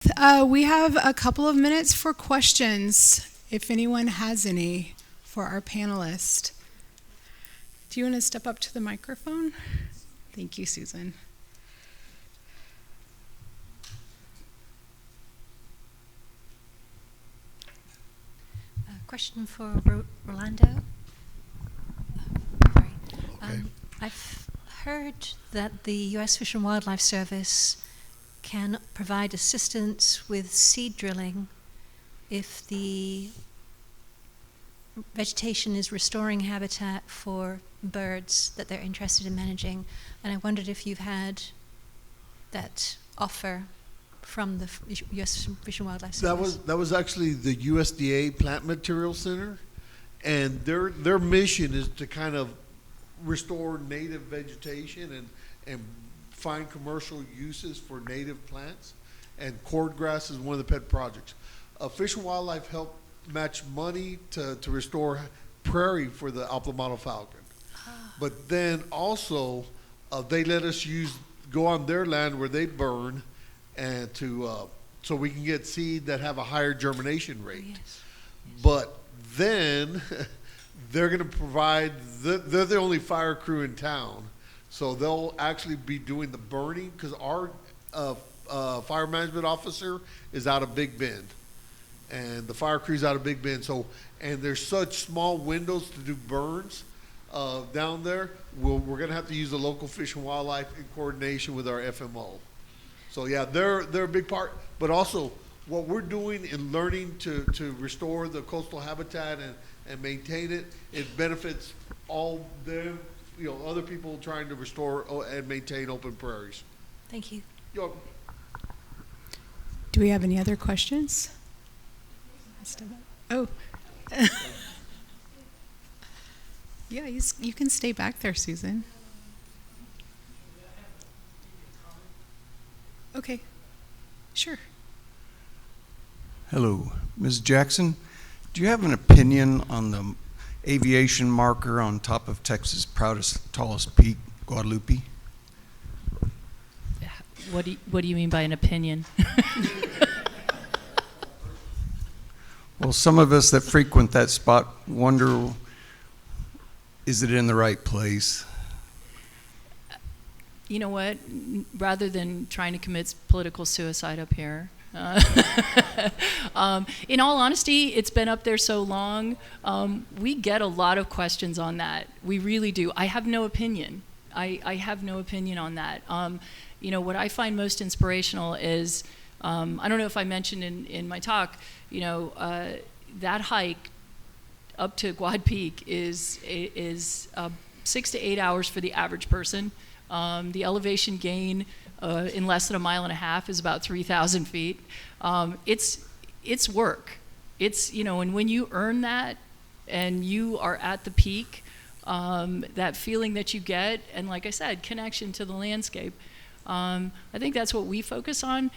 We have a couple of minutes for questions, if anyone has any for our panelist. Do you want to step up to the microphone? Thank you, Susan. Question for Rolando. Sorry. Okay. I've heard that the U.S. Fish and Wildlife Service can provide assistance with seed drilling if the vegetation is restoring habitat for birds that they're interested in managing. And I wondered if you've had that offer from the U.S. Fish and Wildlife Service. That was actually the USDA Plant Material Center, and their mission is to kind of restore native vegetation and find commercial uses for native plants. And cordgrass is one of the pet projects. Fish and Wildlife helped match money to restore prairie for the Alplamado falcon. But then also they let us go on their land where they burn, and so we can get seed that have a higher germination rate. Oh, yes. But then they're going to provide, they're the only fire crew in town, so they'll actually be doing the burning, because our fire management officer is out of Big Bend, and the fire crew's out of Big Bend. So, and there's such small windows to do burns down there. We're going to have to use the local Fish and Wildlife in coordination with our FMO. So yeah, they're a big part, but also what we're doing in learning to restore the coastal habitat and maintain it, it benefits all them, other people trying to restore and maintain open prairies. Thank you. You're welcome. Do we have any other questions? Oh. Yeah, you can stay back there, Susan. Okay, sure. Hello, Ms. Jackson. Do you have an opinion on the aviation marker on top of Texas' proudest, tallest peak, Guadalupe? What do you mean by an opinion? Well, some of us that frequent that spot wonder, is it in the right place? You know what? Rather than trying to commit political suicide up here, in all honesty, it's been up there so long. We get a lot of questions on that. We really do. I have no opinion. I have no opinion on that. What I find most inspirational is, I don't know if I mentioned in my talk, that hike up to Guad Peak is 6 to 8 hours for the average person. The elevation gain in less than 1.5 miles is about 3,000 feet. It's work. And when you earn that and you are at the peak, that feeling that you get, and like I said, connection to the landscape, I think that's what we focus on.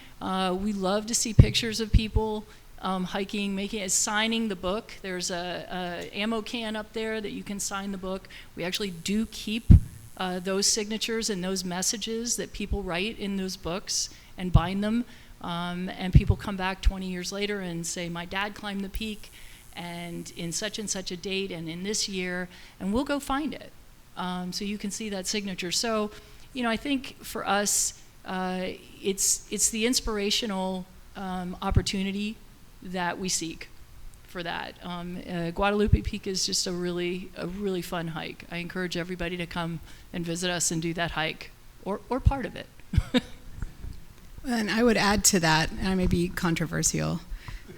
We love to see pictures of people hiking, signing the book. There's a ammo can up there that you can sign the book. We actually do keep those signatures and those messages that people write in those books and bind them. And people come back 20 years later and say, my dad climbed the peak and such a date and in this year, and we'll go find it. So you can see that signature. So, I think for us, it's the inspirational opportunity that we seek for that. Guadalupe Peak is just a really fun hike. I encourage everybody to come and visit us and do that hike, or part of it. And I would add to that, and I may be controversial,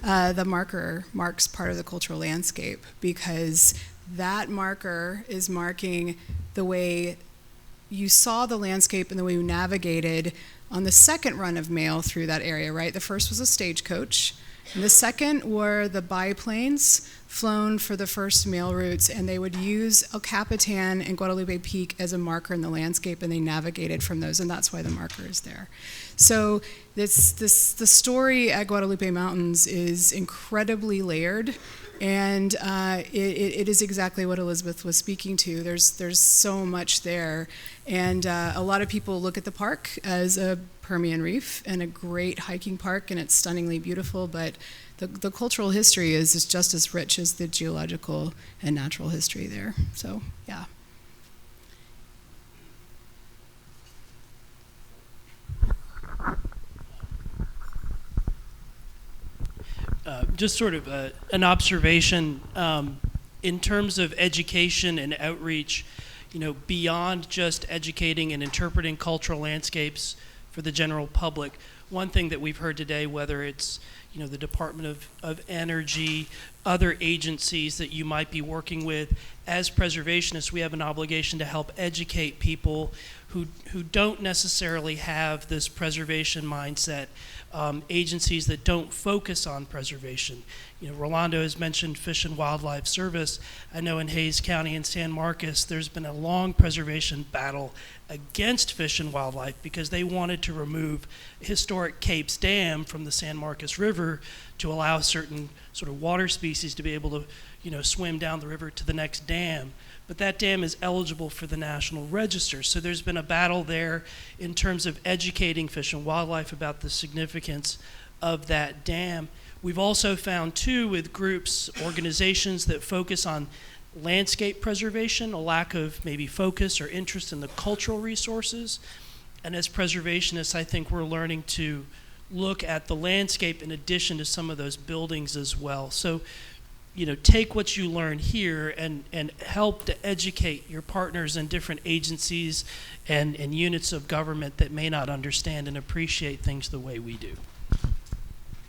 the marker marks part of the cultural landscape, because that marker is marking the way you saw the landscape and the way you navigated on the second run of mail through that area, right? The first was a stagecoach, and the second were the biplanes flown for the first mail routes, and they would use El Capitan and Guadalupe Peak as a marker in the landscape, and they navigated from those, and that's why the marker is there. So the story at Guadalupe Mountains is incredibly layered, And it is exactly what Elizabeth was speaking to. There's so much there. And a lot of people look at the park as a Permian Reef and a great hiking park, and it's stunningly beautiful, but the cultural history is just as rich as the geological and natural history there. So, yeah. Just sort of an observation in terms of education and outreach, beyond just educating and interpreting cultural landscapes for the general public. One thing that we've heard today, whether it's the Department of Energy, other agencies that you might be working with, as preservationists, we have an obligation to help educate people who don't necessarily have this preservation mindset, agencies that don't focus on preservation. Rolando has mentioned Fish and Wildlife Service. I know in Hays County and San Marcos, there's been a long preservation battle against Fish and Wildlife because they wanted to remove historic Capes Dam from the San Marcos River to allow certain sort of water species to be able to, swim down the river to the next dam. But that dam is eligible for the National Register. So there's been a battle there in terms of educating Fish and Wildlife about the significance of that dam. We've also found, too, with groups, organizations that focus on landscape preservation, a lack of maybe focus or interest in the cultural resources. And as preservationists, I think we're learning to look at the landscape in addition to some of those buildings as well. So, take what you learn here and help to educate your partners in different agencies and units of government that may not understand and appreciate things the way we do.